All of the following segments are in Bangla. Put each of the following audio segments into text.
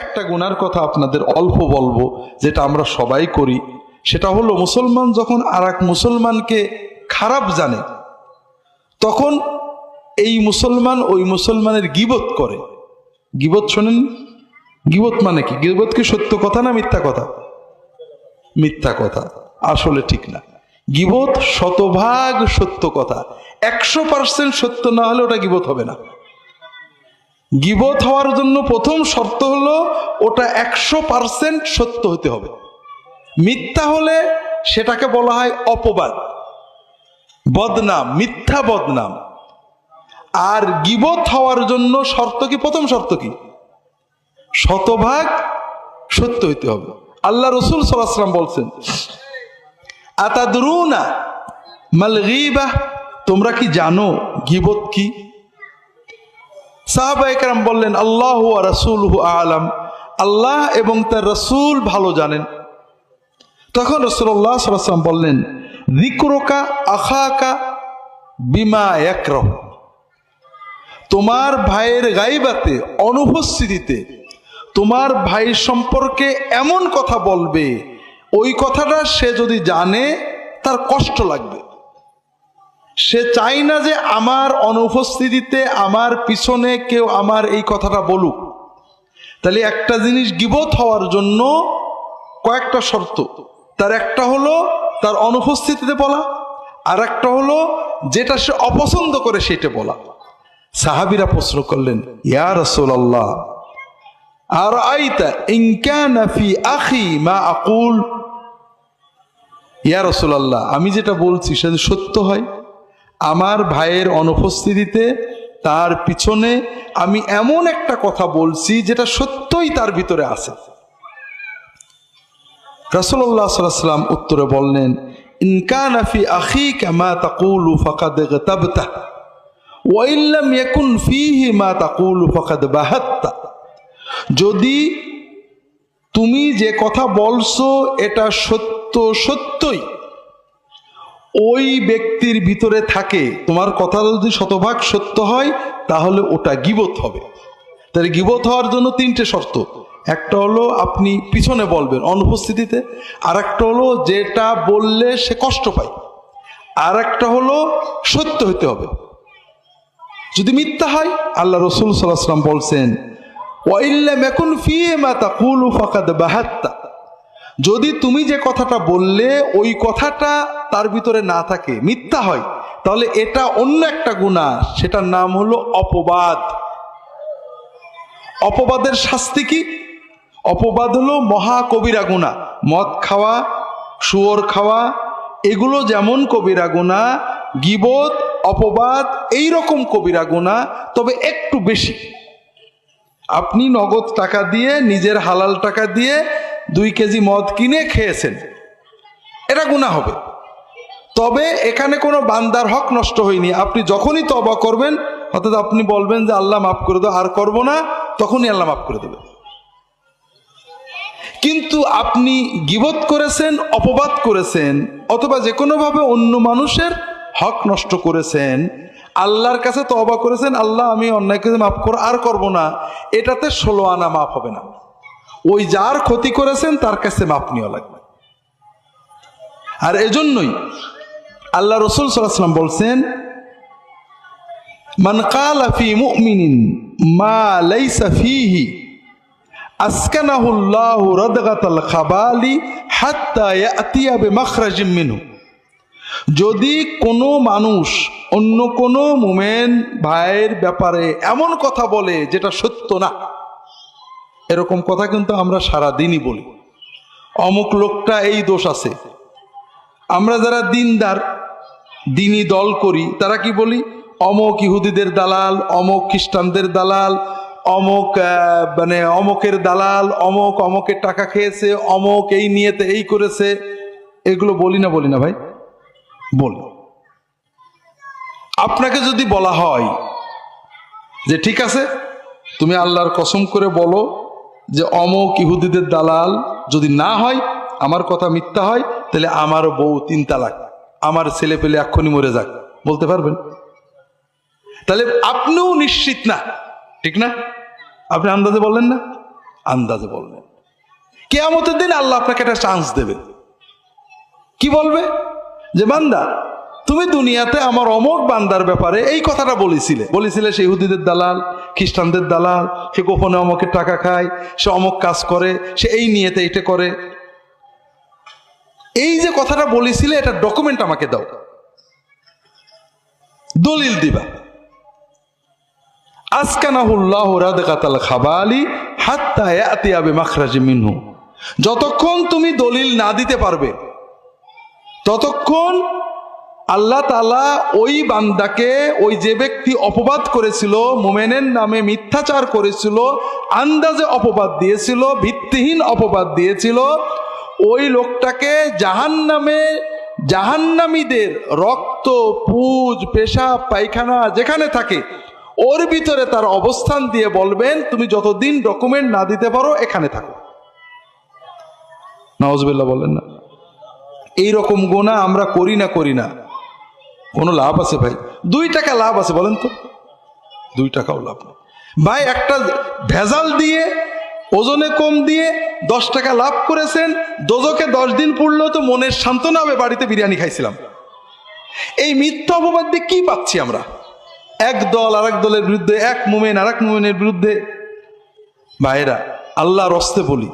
একটা গুনার কথা আপনাদের অল্প বলবো, যেটা আমরা সবাই করি। সেটা হলো, মুসলমান যখন আর এক মুসলমানকে খারাপ জানে, তখন এই মুসলমান ওই মুসলমানের গীবত করে। গীবত শোনেন? গীবত মানে কি? গীবত কি সত্য কথা না মিথ্যা কথা? মিথ্যা কথা, আসলে ঠিক না। গীবত শতভাগ সত্য কথা, 100% সত্য না হলে ওটা গীবত হবে না। গীবত হওয়ার জন্য প্রথম শর্ত হলো ওটা 100% সত্য হতে হবে। মিথ্যা হলে সেটাকে বলা হয় অপবাদ, বদনাম, মিথ্যা বদনাম। আর গীবত হওয়ার জন্য শর্ত কি? প্রথম শর্ত কি? শতভাগ সত্য হইতে হবে। আল্লাহ রাসূল সাল্লাল্লাহু আলাইহি ওয়াসাল্লাম বলছেন, আতাদরুনা মাল গীবাহ, তোমরা কি জানো গীবত কি? সাহাবায়ে কেরাম বললেন, আল্লাহু ওয়া রাসূলুহু আ'লাম, আল্লাহ এবং তার রাসূল ভালো জানেন। তখন রাসূলুল্লাহ সাল্লাল্লাহু আলাইহি ওয়াসাল্লাম বললেন, যিকরুকা আখাকা বিমা ইয়াকরাহ, তোমার ভাইয়ের গায়বাতে, অনুপস্থিতিতে তোমার ভাই সম্পর্কে এমন কথা বলবে, ওই কথাটা সে যদি জানে তার কষ্ট লাগবে। সে চাই না যে আমার অনুপস্থিতিতে আমার পিছনে কেউ আমার এই কথাটা বলুক। তাহলে একটা জিনিস গীবত হওয়ার জন্য কয়েকটা শর্ত। তার একটা হলো তার অনুপস্থিতিতে বলা, আর একটা হলো যেটা সে অপছন্দ করে সেটা বলা। সাহাবীরা প্রশ্ন করলেন, ইয়া রাসূলুল্লাহ আরাইতা ইন কানা ফি আখি মা আকুল, ইয়া রাসূলুল্লাহ, আমি যেটা বলছি সেটা সত্য হয়, আমার ভাইয়ের অনুপস্থিতিতে তার পিছনে আমি এমন একটা কথা বলছি যেটা সত্যই তার ভিতরে আছে। রাসূলুল্লাহ সাল্লাল্লাহু আলাইহি ওয়াসাল্লাম উত্তরে বললেন, ইন কানা ফি আখিকা মা তাকুলু ফাকাদ গতাবতা ওয়া ইন লাম ইয়াকুন ফীহি মা তাকুলু ফাকাদ বাহাত্তা, যদি তুমি যে কথা বলছো এটা সত্যই ওই ব্যক্তির ভিতরে থাকে, তোমার কথা যদি শতভাগ সত্য হয় তাহলে ওটা গীবত হবে। তাহলে গীবত হওয়ার জন্য তিনটে শর্ত। একটা হলো আপনি পিছনে বলবেন অনুপস্থিতিতে, আর একটা হলো যেটা বললে সে কষ্ট পায়, আর একটা হলো সত্য হতে হবে। যদি মিথ্যা হয়, আল্লাহ রাসূল সাল্লাল্লাহু আলাইহি ওয়াসাল্লাম বলছেন, ওয়া ইল্লাম ইয়াকুন ফীহি মা তাকুলু ফাকাদ বাহাত্তা, যদি তুমি যে কথাটা বললে ওই কথাটা তার ভিতরে না থাকে, মিথ্যা হয়, তাহলে এটা অন্য একটা গুনাহ, সেটার নাম হলো অপবাদ। অপবাদের শাস্তি কি? অপবাদ হলো মহা কবিরা গুনাহ। মদ খাওয়া, শুয়োর খাওয়া, এগুলো যেমন কবিরা গুনাহ, গীবত, অপবাদ এইরকম কবিরা গুনাহ, তবে একটু বেশি। আপনি নগদ টাকা দিয়ে, নিজের হালাল টাকা দিয়ে 2 কেজি মদ কিনে খেয়েছেন, এটা গুনাহ হবে। তবে এখানে কোনো বান্দার হক নষ্ট হয়নি। আপনি যখনই তওবা করবেন, অর্থাৎ আপনি বলবেন যে আল্লাহ মাফ করে দাও, আর করব না, তখনই আল্লাহ মাফ করে দেবে। কিন্তু আপনি গীবত করেছেন, অপবাদ করেছেন, অথবা যে কোনোভাবে অন্য মানুষের হক নষ্ট করেছেন, আল্লাহর কাছে তওবা করেছেন, আল্লাহ আমি অন্যায়কে মাফ করো, আর করব না, এটাতে 16 আনা মাফ হবে না। ওই যার ক্ষতি করেছেন তার কাছে মাপ নেওয়া লাগবে। আর এজন্যই আল্লাহ রাসূল সাল্লাল্লাহু আলাইহি ওয়াসাল্লাম বলছেন, মান ক্বালা ফি মুমিনিন মা লাইসা ফীহি আসকানাহুল্লাহু রাদগাতাল খাবালি হাত্তা ইয়াতিয়া বিমাখরাজিম মিনহু, যদি কোনো মানুষ অন্য কোনো মুমিন ভাইয়ের ব্যাপারে এমন কথা বলে যেটা সত্য না, এরকম কথা কিন্তু আমরা সারা দিনই বলি, অমুক লোকটা এই দোষ আছে। আমরা যারা দিনদার, দিনী দল করি, তারা কি বলি? অমুক ইহুদিদের দালাল, অমুক খ্রিস্টানদের দালাল, অমুক অমুকের দালাল, অমুকের টাকা খেয়েছে, অমুক এই নিয়েতে এই করেছে। এগুলো বলি না ভাই? বলি। আপনাকে যদি বলা হয় যে ঠিক আছে, তুমি আল্লাহর কসম করে বলো যে অমুক ইহুদিদের দালাল, যদি না হয়, আমার কথা মিথ্যা হয়, তাহলে আমার বউ 3 তালাক, আমার ছেলে পেলে এক্ষুনি মরে যাক, বলতে পারবেন? তাহলে আপনিও নিশ্চিত না, ঠিক না? আপনি আন্দাজে বললেন না, আন্দাজে বললেন। কিয়ামতের দিন আল্লাহ আপনাকে একটা চান্স দেবে। কি বলবে? যে বান্দা, তুমি দুনিয়াতে আমার অমুক বান্দার ব্যাপারে এই কথাটা বলেছিলে সে ইহুদিদের দালাল, খ্রিস্টানদের দালাল, সে গোপনে অমুকের টাকা খায়, সে অমুক কাজ করে, সে এই নিয়েতে এটা করে। এই যে কথাটা বলেছিলে এটা ডকুমেন্ট আমাকে দাও, দলিল দিবা। আসকানাহুল্লাহু রাদগাতাল খাবালি হাত্তা ইয়াতিয়া বিমাখরাজি মিনহু। যতক্ষণ তুমি দলিল না দিতে পারবে ততক্ষণ আল্লাহ তাআলা ওই বান্দাকে, ওই যে ব্যক্তি অপবাদ করেছিল, মুমিনের নামে মিথ্যাচার করেছিল, আন্দাজে অপবাদ দিয়েছিল, ভিত্তিহীন অপবাদ দিয়েছিল, ওই লোকটাকে জাহান্নামীদের রক্ত, পুজ, পেশাব, পায়খানা যেখানে থাকে ওর ভিতরে তার অবস্থান দিয়ে বলবেন, তুমি যতদিন ডকুমেন্ট না দিতে পারো এখানে থাকো। নাউজুবিল্লাহ বলেন না। এইরকম গুনাহ আমরা করি না, কোনো লাভ আছে ভাই? 2 টাকা লাভ আছে বলেন তো? 2 টাকাও লাভ না ভাই। একটা ভেজাল দিয়ে, ওজনে কম দিয়ে 10 টাকা লাভ করেছেন, দোজখে 10 দিন পড়লেও তো মনের সান্ত্বনা হবে, বাড়িতে বিরিয়ানি খাইছিলাম। এই মিথ্যা অপবাদ দিয়ে কি পাচ্ছি আমরা? এক দল আর এক দলের বিরুদ্ধে, এক মুমিন আর এক মুমিনের বিরুদ্ধে। ভাইরা, আল্লাহর হস্তে বলি,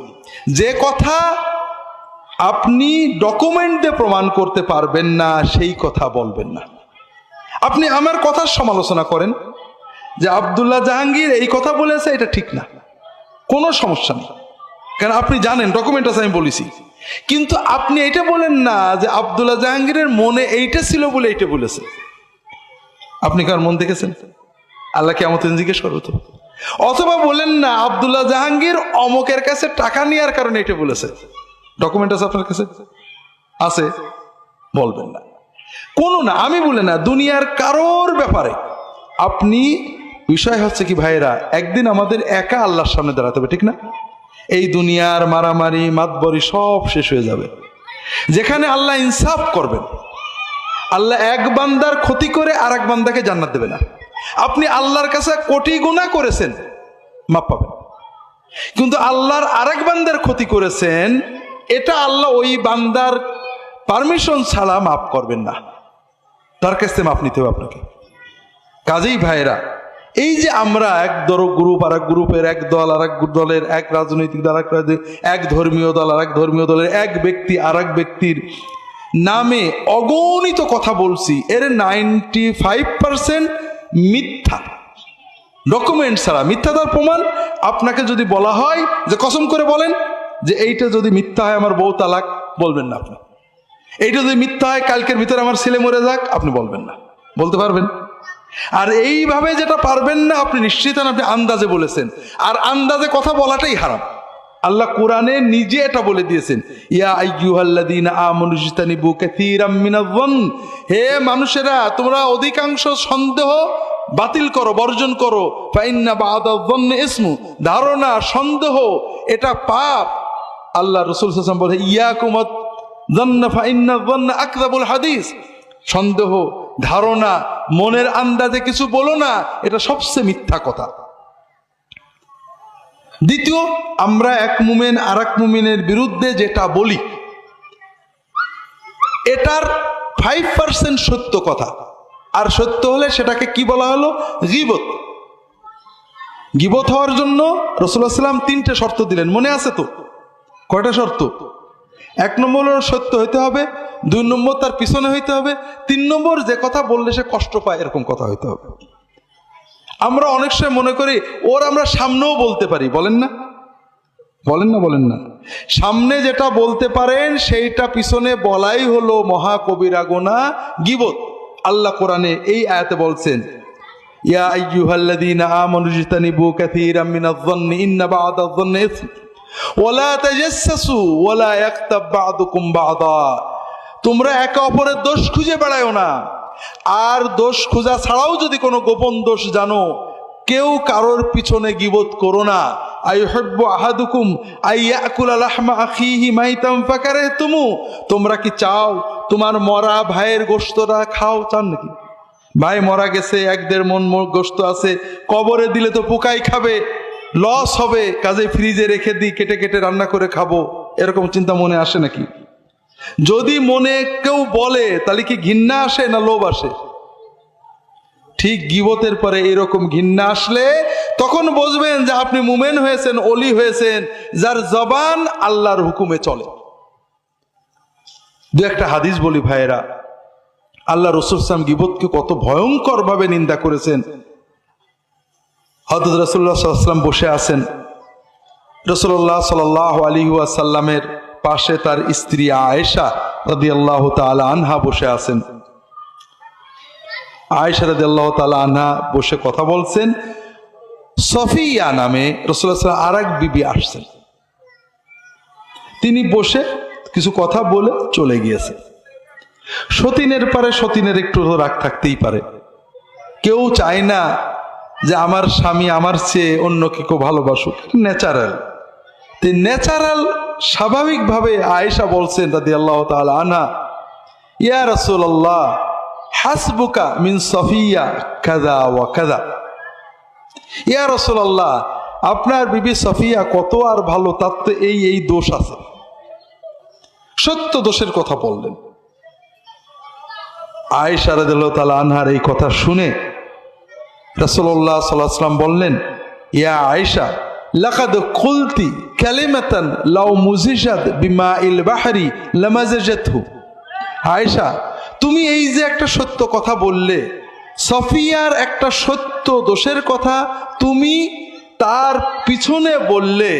যে কথা আপনি ডকুমেন্ট দিয়ে প্রমাণ করতে পারবেন না সেই কথা বলবেন না। আপনি আমার কথার সমালোচনা করেন যে আব্দুল্লাহ জাহাঙ্গীর এই কথা বলেছে, এটা ঠিক না, কোনো সমস্যা নেই, কারণ আপনি জানেন ডকুমেন্ট আছে আমি বলেছি। কিন্তু আপনি এটা বলেন না যে আব্দুল্লাহ জাহাঙ্গীরের মনে এইটা ছিল বলে এইটা বলেছে। আপনি কার মন দেখেছেন? আল্লাহ কিয়ামতের দিন জিজ্ঞেস করবে তো। অথবা বলেন না আব্দুল্লাহ জাহাঙ্গীর অমকের কাছে টাকা নেওয়ার কারণে এটা বলেছে। ডকুমেন্ট আছে আপনার কাছে? আছে, বলবেন না। কোনো না, আমি বলে না, দুনিয়ার কারোর ব্যাপারে আপনি, বিষয় হচ্ছে কি ভাইরা, একদিন আমাদের একা আল্লাহর সামনে দাঁড়াতে হবে, ঠিক না? এই দুনিয়ার মারামারি, মাতবরি সব শেষ হয়ে যাবে, যেখানে আল্লাহ ইনসাফ করবেন। আল্লাহ এক বান্দার ক্ষতি করে আর এক বান্দাকে জান্নাত দেবে না। আপনি আল্লাহর কাছে কোটি গুনাহ করেছেন, মাপ পাবেন, কিন্তু আল্লাহর আরেক বান্দার ক্ষতি করেছেন, এটা আল্লাহ ওই বান্দার পারমিশন ছাড়া মাফ করবেন না, তার কাছে মাপ নিতে হবে আপনাকে। কাজেই ভাইরা, এই যে আমরা এক গ্রুপ আর এক গ্রুপের, এক দল আর এক দলের, এক রাজনৈতিক দল এক ধর্মীয় দল আর এক ধর্মীয় দলের, এক ব্যক্তি আর এক ব্যক্তির নামে অগণিত কথা বলছি, এর 95% মিথ্যা, ডকুমেন্ট ছাড়া, মিথ্যাটার প্রমাণ। আপনাকে যদি বলা হয় যে কসম করে বলেন যে এইটা যদি মিথ্যা হয় আমার বউ তালাক, বলবেন না আপনি। এইটা যদি মিথ্যা হয় কালকের ভিতরে আমার ছেলে মরে যাক, আপনি বলবেন না। বলতে পারবেন? আর এইভাবে যেটা পারবেন না, আপনি নিশ্চিত আপনি আন্দাজে বলেছেন, আর আন্দাজে কথা বলাটাই হারাম। আল্লাহ কোরআনে নিজে এটা বলে দিয়েছেন, ইয়া আইয়ুহাল্লাযীনা আমানু ইজতানিবু কাসীরাম মিনায-যন্ন, হে মানুষেরা তোমরা অধিকাংশ সন্দেহ বাতিল করো, বর্জন করো। ফাইন্না বা'দায-যন্নি ইসমু, ধারণা, সন্দেহ এটা পাপ। আল্লাহ রাসূল সাল্লাল্লাহু আলাইহি ওয়াসাল্লাম বলে, ইয়াকুমুয-যন্না ফাইন্নায-যন্না আকযাবুল হাদিস, সন্দেহ, ধারণা, মনের আন্দাজে কিছু বলো না, এটা সবচেয়ে মিথ্যা কথা। দ্বিতীয়, আমরা এক মুমিন আর এক মুমিনের বিরুদ্ধে যেটা বলি এটার 5% সত্য কথা, আর সত্য হলে সেটাকে কি বলা হলো? গীবত। গীবত হওয়ার জন্য রাসূলুল্লাহ সাল্লাল্লাহু আলাইহি ওয়াসাল্লাম 3টে শর্ত দিলেন, মনে আছে তো? কয়টা শর্ত? 1 নম্বর সত্য হইতে হবে, 2 নম্বর তার পিছনে হইতে হবে, 3 নম্বর যে কথা বললে সে কষ্ট পায় এরকম কথা হইতে হবে। আমরা অনেক সময় মনে করি ওর আমরা সামনেও বলতে পারি, বলেন না? বলেন না? সামনে যেটা বলতে পারেন সেইটা পিছনে বলাই হলো মহা কবিরা গুনাহ, গীবত। আল্লাহ কোরআনে এই আয়াতে বলছেন, ইয়া আইয়ুহাল্লাযীনা আমানু ইজতানিবু কাসীরাম মিনায-যন্নি ইন্না বা'দায-যন্নি ইসম ওয়ালা তাজাসসু ওয়ালা ইয়াগতাব বা'দুকুম বা'দা। তোমরা একে অপরের দোষ খুঁজে বেড়ায়ো না, আর দোষ খোঁজা ছাড়াও যদি কোনো গোপন দোষ জানো, কেউ কারোর পিছনে গীবত করো না। আইয়ুহিব্বু আহাদুকুম আইয়াকুলা লাহমা আখিহি মাইতাম ফাকারিহতুমু, তোমরা কি চাও তোমার মরা ভাইয়ের গোশতটা খাও? চান নাকি? ভাই মরা গেছে, 1-1.5 মণ গোশত আছে, কবরে দিলে তো পোকাই খাবে, লস হবে, কাজে ফ্রিজে রেখে দিই, কেটে কেটে রান্না করে খাবো, এরকম চিন্তা মনে আসে নাকি? যদি মনে কেউ বলে তাহলে কি ঘৃণা আসে না লোভ আসে? ঠিক গীবতের পরে এরকম ঘৃণা আসলে তখন বুঝবেন যে আপনি মুমিন হয়েছেন, ওলি হয়েছেন, যার জবান আল্লাহর হুকুমে চলে। দু একটা হাদিস বলি ভাইয়েরা, আল্লাহ রাসূল সাল্লাল্লাহু আলাইহি ওয়াসাল্লাম গীবতকে কত ভয়ঙ্কর ভাবে নিন্দা করেছেন। হযরত রাসূলুল্লাহ সাল্লাল্লাহু আলাইহি ওয়াসাল্লাম বসে আছেন, রাসূলুল্লাহ সাল্লাল্লাহু আলাইহি ওয়াসাল্লামের পাশে তার স্ত্রী আয়েশা রাদিয়াল্লাহু তাআলা আনহা বসে আছেন। আয়েশা রাদিয়াল্লাহু তাআলা আনহা বসে কথা বলছেন। সফিয়া নামে রাসূলুল্লাহ সাল্লাল্লাহু আলাইহি ওয়াসাল্লাম আরেক বিবি আসছেন, তিনি বসে কিছু কথা বলে চলে গিয়েছে। সতীনের পারে সতীনের একটু রাগ থাকতেই পারে, কেউ চায় না যে আমার স্বামী আমার চেয়ে অন্য কেউ ভালোবাসুক, ন্যাচারাল। ন্যাচারাল স্বাভাবিকভাবে আয়েশা বলছেন রাদিয়াল্লাহু তাআলা আনহা, ইয়া রাসূলুল্লাহ হাসবুকা মিন সফিয়া কাযা ওয়া কাযা। ইয়া রাসূলুল্লাহ, আপনার বিবি সফিয়া কত আর ভালো, তার তো এই দোষ আছে। সত্য দোষের কথা বললেন। আয়েশা রাদিয়াল্লাহু তাআলা আনহার এই কথা শুনে রাসূলুল্লাহ সাল্লাল্লাহু আলাইহি ওয়াসাল্লাম বললেন, ইয়া আয়েশা লাকাদ কুলতি কালিমাতান লাউ মুজিজাত বিমাইল বাহরি লামাজাজাতহু। আয়েশা, তুমি এই যে একটা সত্য কথা বললে, সফিয়ার একটা সত্য দোষের কথা তুমি তার পিছনে বললে,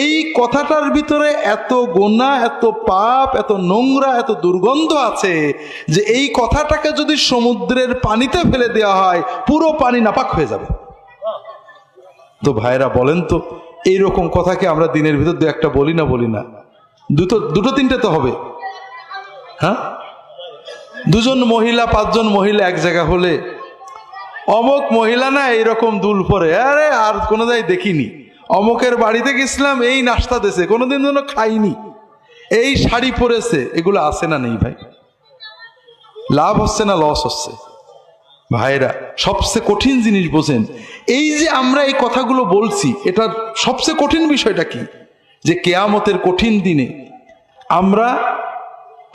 এই কথাটার ভিতরে এত গুনাহ, এত পাপ, এত নোংরা, এত দুর্গন্ধ আছে যে এই কথাটাকে যদি সমুদ্রের পানিতে ফেলে দেওয়া হয় পুরো পানি নাপাক হয়ে যাবে। তো ভাইরা বলেন তো, এইরকম কথাকে আমরা দিনের ভিতর দু একটা বলি না? দুটো তিনটে তো হবে। হ্যাঁ, দুজন মহিলা, পাঁচজন মহিলা এক জায়গা হলে অমুক মহিলা না এইরকম দুল পরে, আরে আর কোনো জায়গায় দেখিনি, অমুকের বাড়িতে গেছিলাম, এই নাস্তা দিয়েছে, কোনোদিন যেন খাইনি, এই শাড়ি পরেছে, এগুলো আছে না নেই ভাই? লাভ হচ্ছে না লস হচ্ছে? ভাইরা, সবচেয়ে কঠিন জিনিস বোঝেন, এই যে আমরা এই কথাগুলো বলছি, এটার সবচেয়ে কঠিন বিষয়টা কি? যে কিয়ামতের কঠিন দিনে আমরা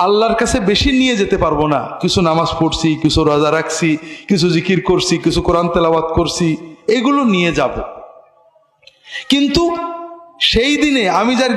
আল্লাহর কাছে বেশি নিয়ে যেতে পারবো না। কিছু নামাজ পড়ছি, কিছু রোজা রাখছি, কিছু জিকির করছি, কিছু কোরআন তেলাওয়াত করছি, এগুলো নিয়ে যাব। কিন্তু সেই দিনে আমি যার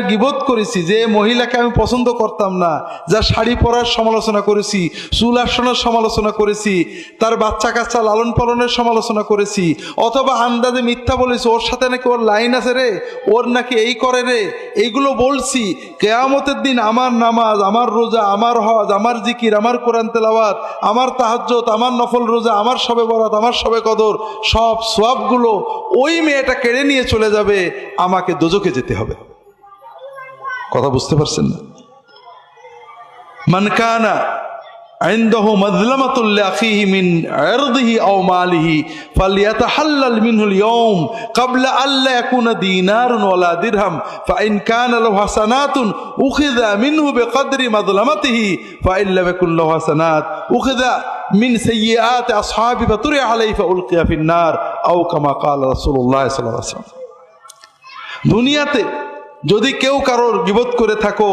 গীবত করেছি, যে মহিলাকে আমি পছন্দ করতাম না, যার শাড়ি পরার সমালোচনা করেছি, চুল আসানোর সমালোচনা করেছি, তার বাচ্চা কাচ্চা লালন পালনের সমালোচনা করেছি, অথবা আন্দাজে মিথ্যা বলেছি, ওর সাথে নাকি ওর লাইন আছে রে, ওর নাকি এই করে রে, এইগুলো বলছি, কিয়ামতের দিন আমার নামাজ, আমার রোজা, আমার হজ, আমার জিকির, আমার কোরআন তেলাওয়াত, আমার তাহাজ্জুদ, আমার নফল রোজা, আমার শবে বরাত, আমার শবে কদর, সব সওয়াবগুলো ওই মেয়েটা কেড়ে নিয়ে চলে যাবে, আমাকে দোজখে যেতে হবে। কথা বুঝতে পারছেন না? মান কানা ইনদাহু মাযলামাতুল লিআখিহি মিন ইরদিহি আও মালিহি ফালইয়াতাহাল্লাল মিনহুল ইয়াওম ক্বাবলা আল্লা ইয়াকুনা দিনারুন ওয়ালা দিরহাম ফাইন কানা লাহু হাসানাতুন উখিযা মিনহু বিকদরি মাযলামাতিহি ফাইন লাম ইয়াকুন লাহু হাসানাত উখিযা মিন সাইয়্যাতি আসহাবি ফাতুরিয়া আলাইহি ফাউলকিয়া ফিন নার আও কামা ক্বালা রাসূলুল্লাহ সাল্লাল্লাহু আলাইহি ওয়াসাল্লাম। দুনিয়াতে যদি কেউ কারোর গীবত করে থাকো,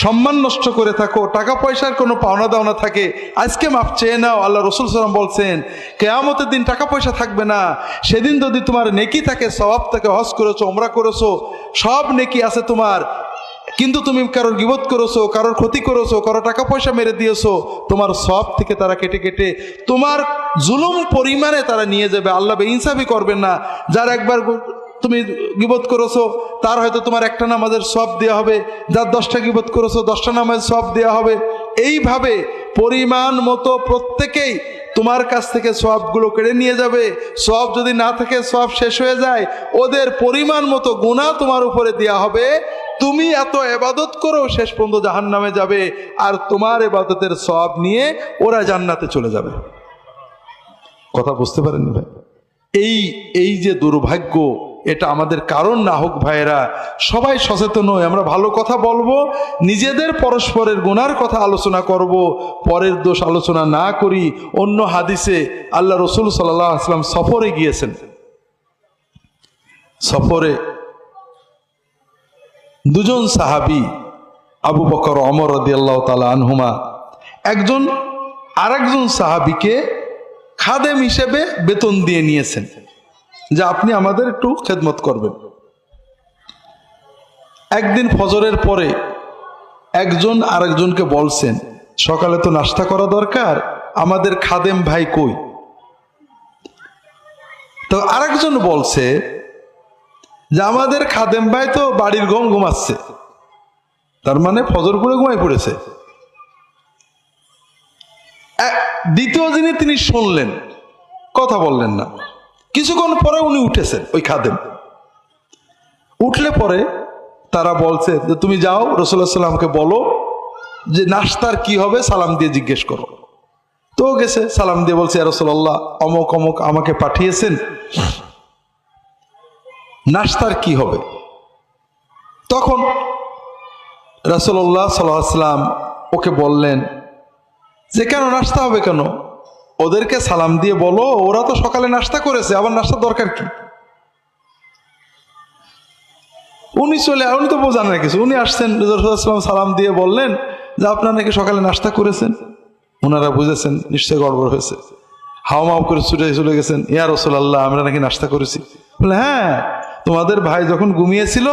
সম্মান নষ্ট করে থাকো, টাকা পয়সার কোনো পাওনা দাওনা থাকে, আজকে মাপ চেয়ে নাও। আল্লাহ রাসূল সাল্লাল্লাহু আলাইহি ওয়াসাল্লাম বলছেন, কিয়ামতের দিন টাকা পয়সা থাকবে না। সেদিন যদি তোমার নেকি থাকে, সওয়াব থাকে, হজ করেছো, উমরা করেছো, সব নেকি আছে তোমার, কিন্তু তুমি কারোর গীবত করেছো, কারোর ক্ষতি করেছো, কারো টাকা পয়সা মেরে দিয়েছো, তোমার সওয়াব থেকে তারা কেটে কেটে তোমার জুলুম পরিমাণে তারা নিয়ে যাবে। আল্লাহ বেইনসাফি করবেন না। যার একবার তুমি গীবত করেছো, তার হয়তো তোমার একটা নামাজের সওয়াব দেওয়া হবে, যার 10টা গীবত করেছো 10টা নামাজের সওয়াব দেওয়া হবে। এইভাবে পরিমাণ মতো প্রত্যেকেই তোমার কাছ থেকে সওয়াবগুলো কেড়ে নিয়ে যাবে। সওয়াব যদি না থাকে, সওয়াব শেষ হয়ে যায়, ওদের পরিমাণ মতো গুনাহ তোমার উপরে দেওয়া হবে। তুমি এত ইবাদত করো, শেষ পর্যন্ত জাহান্নামে যাবে, আর তোমার ইবাদতের সওয়াব নিয়ে ওরা জান্নাতে চলে যাবে। কথা বুঝতে পারেননি ভাই? এই যে দুর্ভাগ্য, এটা আমাদের কারণ না হোক ভাইয়েরা। সবাই সচেতন হই, আমরা ভালো কথা বলবো, নিজেদের পরস্পরের গুনার কথা আলোচনা করব, পরের দোষ আলোচনা না করি। অন্য হাদিসে আল্লাহ রসুল সাল্লাল্লাহু আলাইহি ওয়াসাল্লাম সফরে গিয়েছেন। সফরে দুজন সাহাবী আবু বকর ওমর রাদিয়াল্লাহু তাআলা আনহুমা একজন আরেকজন সাহাবীকে খাদেম হিসেবে বেতন দিয়ে নিয়েছেন যে আপনি আমাদের একটু খেদমত করবেন। একদিন ফজরের পরে একজন আরেকজনকে বলছেন, সকালে তো নাস্তা করা দরকার, আমাদের খাদেম ভাই কই? তো আরেকজন বলছে যে আমাদের খাদেম ভাই তো বাড়ির ঘুমাচ্ছে, তার মানে ফজর পড়ে ঘুমাই পড়েছে। দ্বিতীয় দিনে তিনি শুনলেন, কথা বললেন না। কিছুক্ষণ পরে উনি উঠেছেন, ওই খাদেম উঠলে পরে তারা বলছে যে তুমি যাও রাসূলুল্লাহ সাল্লামকে বলো যে নাস্তার কি হবে, সালাম দিয়ে জিজ্ঞেস করো। তো গেছে, সালাম দিয়ে বলছে ইয়া রাসূলুল্লাহ অমুক অমুক আমাকে পাঠিয়েছেন, নাস্তার কি হবে? তখন রাসূলুল্লাহ সাল্লাল্লাহু আলাইহি ওয়াসাল্লাম ওকে বললেন যে কেন নাস্তা হবে কেন? ওদেরকে সালাম দিয়ে বলো, ওরা তো সকালে নাস্তা করেছে, আবার নাস্তার দরকার কি? উনি তো বোঝান না কিছু। উনি আসছেন, রাসূলুল্লাহ সালাম দিয়ে বললেন যে আপনারা নাকি সকালে নাস্তা করেছেন। ওনারা বুঝেছেন নিশ্চয় গড়বড় হয়েছে, হাওয়া মাও করে ছুটে চলে গেছেন, ইয়া রাসূলুল্লাহ আমরা নাকি নাস্তা করেছি। বলে হ্যাঁ, তোমাদের ভাই যখন ঘুমিয়েছিল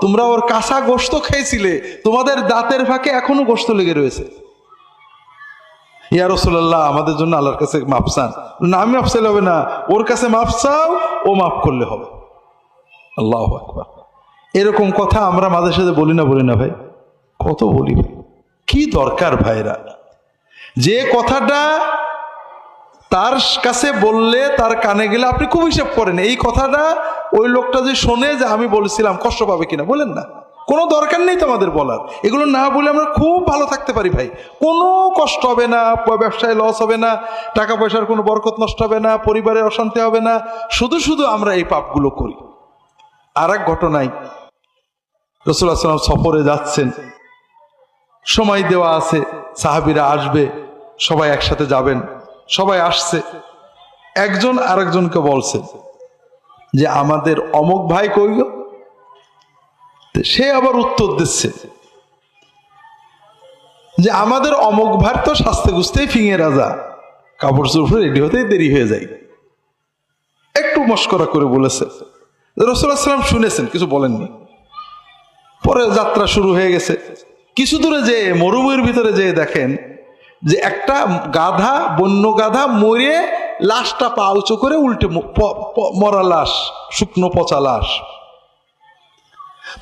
তোমরা ওর কাঁচা গোশত খেয়েছিলে, তোমাদের দাঁতের ফাঁকে এখনো গোশত লেগে রয়েছে। ইয়া রাসূলুল্লাহ আমাদের জন্য আল্লাহর কাছে মাফ চান। না, আমি মাফ চাইলে হবে না, ওর কাছে মাফ চাও, ও মাফ করলে হবে। আল্লাহু আকবার। এরকম কথা আমরা মাঝে সাথে বলি না ভাই? কত বলি ভাই, কি দরকার ভাইরা? যে কথাটা তার কাছে বললে, তার কানে গেলে আপনি খুব হিসাব করেন এই কথাটা ওই লোকটা যে শোনে যে আমি বলেছিলাম কষ্ট পাবে কিনা, বলেন না? কোনো দরকার নেই তো আমাদের বলার। এগুলো না বলে আমরা খুব ভালো থাকতে পারি ভাই, কোনো কষ্ট হবে না, ব্যবসায় লস হবে না, টাকা পয়সার কোনো বরকত নষ্ট হবে না, পরিবারের অশান্তি হবে না। শুধু আমরা এই পাপগুলো করি। আর এক ঘটনায় রাসূলুল্লাহ সাল্লাল্লাহু আলাইহি ওয়াসাল্লাম সফরে যাচ্ছেন, সময় দেওয়া আছে, সাহাবীরা আসবে, সবাই একসাথে যাবেন। সবাই আসছে, একজন আরেকজনকে বলছে যে আমাদের অমুক ভাই কই গো? সে আবার উত্তর দিচ্ছে যে আমাদের অমুক ভাই তো সাজতে গুছতেই ফিঙে রাজা, কাপড় চোপড় রেডি হতেই দেরি হয়ে যায়। একটু মস্করা করে বলেছে। রাসূলুল্লাহ সাল্লাল্লাহু আলাইহি ওয়াসাল্লাম শুনেছেন, কিছু বলেননি। পরে যাত্রা শুরু হয়ে গেছে। কিছু দূরে যেয়ে মরুভূমির ভিতরে যেয়ে দেখেন যে একটা গাধা, বন্য গাধা মরে লাশটা পা উঁচু করে উল্টে, মরা লাশ, শুকনো পচা লাশ।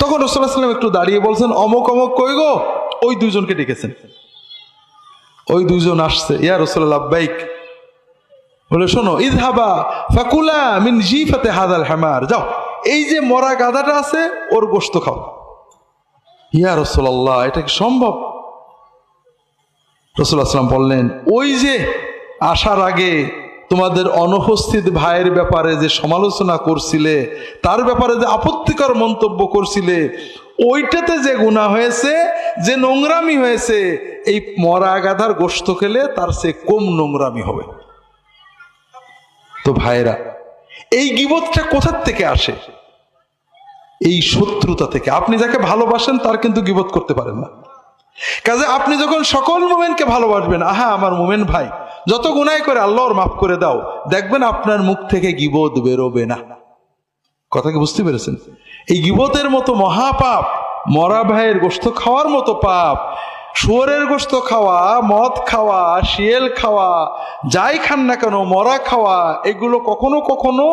তখন রাসূলুল্লাহ সাল্লাল্লাহু আলাইহি ওয়াসাল্লাম একটু দাঁড়িয়ে বলছেন অমুক অমুক কই গো? ওই দুইজনকে ডেকেছেন। ওই দুইজন আসছে, ইয়া রাসূলুল্লাহ লাব্বাইক। বলে শোনো, ইযহাবা ফাকুলা মিন জিফাতি হাযাল হামার, যাও এই যে মরা গাধাটা আছে ওর গোশত খাও। ইয়া রাসূলুল্লাহ এটা কি সম্ভব? রাসূলুল্লাহ সাল্লাল্লাহু আলাইহি ওয়াসাল্লাম বললেন ওই যে আসার আগে তোমাদের অনুপস্থিত ভাইয়ের ব্যাপারে যে সমালোচনা করছিলে, তার ব্যাপারে যে আপত্তিকর মন্তব্য করছিলে, ওইটাতে যে গুনাহ হয়েছে, যে নোংরামি হয়েছে, এই মরা গাধার গোশত খেলে তার চেয়ে কম নোংরামি হবে। তো ভাইরা, এই গীবতটা কোথার থেকে আসে? এই শত্রুতা থেকে। আপনি যাকে ভালোবাসেন তার কিন্তু গীবত করতে পারেন না। কাজে আপনি যখন সকল মুমিনকে ভালোবাসবেন, আহা আমার মুমিন ভাই যত গুনাহ করে আল্লাহর মাফ করে দাও, দেখবেন আপনার মুখ থেকে গীবত বেরোবে না। কথা কি বুঝতে পেরেছেন? এই গীবতের মতো মহাপাপ, মরা ভাইয়ের গোশত খাওয়ার মতো পাপ, শুয়োরের গোশত খাওয়া, মদ খাওয়া, শিয়াল খাওয়া, যাই খান না কেন, মরা খাওয়া, এগুলো কখনো কখনো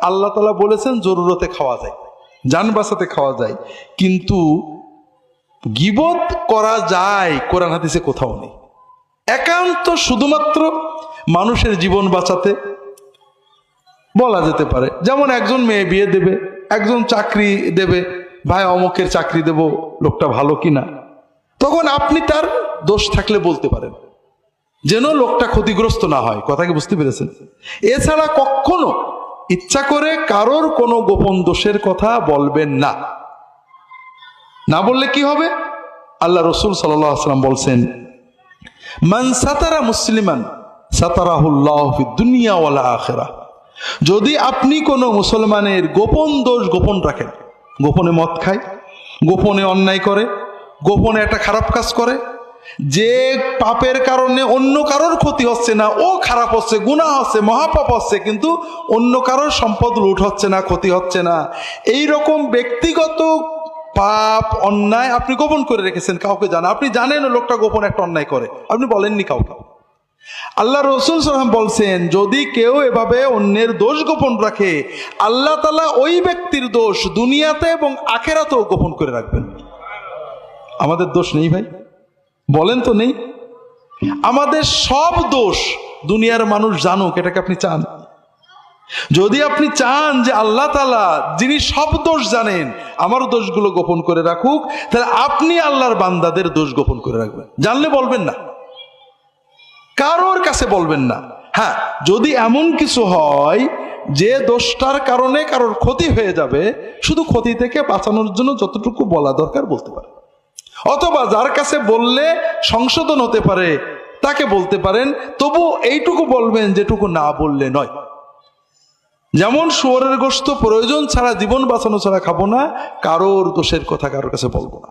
আল্লাহ তাআলা বলেছেন জরুরতে খাওয়া যায়, জান বাঁচাতে খাওয়া যায়, কিন্তু গীবত করা যায় কোরআন হাদিসে কোথাও নেই। একান্ত শুধুমাত্র মানুষের জীবন বাঁচাতে বলা যেতে পারে। যেমন একজন মেয়ে বিয়ে দেবে, একজন চাকরি দেবে, ভাই অমুকের চাকরি দেব, লোকটা ভালো কিনা, তখন আপনি তার দোষ থাকলে বলতে পারেন, যেন লোকটা ক্ষতিগ্রস্ত না হয়। কথা কি বুঝতে পেরেছেন? এছাড়া কখনো ইচ্ছা করে কারোর কোনো গোপন দোষের কথা বলবেন না। না বললে কি হবে? আল্লাহ রসুল সাল্লাল্লাহু আলাইহি ওয়াসাল্লাম বলছেন, মান সাতারা মুসলিমান সাতারাহুল্লাহু ফিদ দুনিয়া ওয়াল আখিরাহ। যদি আপনি কোনো মুসলমানের গোপন দোষ গোপন রাখেন, গোপনে মদ খায়, গোপনে অন্যায় করে, গোপনে একটা খারাপ কাজ করে, যে পাপের কারণে অন্য কারোর ক্ষতি হচ্ছে না, ও খারাপ হচ্ছে, গুনাহ হচ্ছে, মহাপাপ হচ্ছে, কিন্তু অন্য কারোর সম্পদ লুট হচ্ছে না, ক্ষতি হচ্ছে না, এই রকম ব্যক্তিগত পাপ অন্যায় আপনি গোপন করে রেখেছেন, কাউকে জানা, আপনি জানেন লোকটা গোপন একটা অন্যায় করে, আপনি বলেননি কাউকে। আল্লাহ রসুল সাল্লাল্লাহু আলাইহি ওয়াসাল্লাম বলছেন, যদি কেউ এভাবে অন্যের দোষ গোপন রাখে, আল্লাহ তাআলা ওই ব্যক্তির দোষ দুনিয়াতে এবং আখিরাতেও গোপন করে রাখবেন। আমাদের দোষ নেই ভাই? বলেন তো নেই? আমাদের সব দোষ দুনিয়ার মানুষ জানুক, এটাকে আপনি চান? যদি আপনি চান যে আল্লাহ তাআলা যিনি সব দোষ জানেন আমার দোষগুলো গোপন করে রাখুক, তাহলে আপনি আল্লাহর বান্দাদের দোষ গোপন করে রাখবেন। জানলে বলবেন না, কারোর কাছে বলবেন না। হ্যাঁ, যদি এমন কিছু হয় যে দোষটার কারণে কারোর ক্ষতি হয়ে যাবে, শুধু ক্ষতি থেকে বাঁচানোর জন্য যতটুকু বলা দরকার বলতে পারে, অথবা যার কাছে বললে সংশোধন হতে পারে তাকে বলতে পারেন, তবু এইটুকু বলবেন যেটুকু না বললে নয়। যেমন শুয়োরের গোশত প্রয়োজন ছাড়া, জীবন বাঁচানো ছাড়া খাবো না, কারোর দোষের কথা কারোর কাছে বলবো না।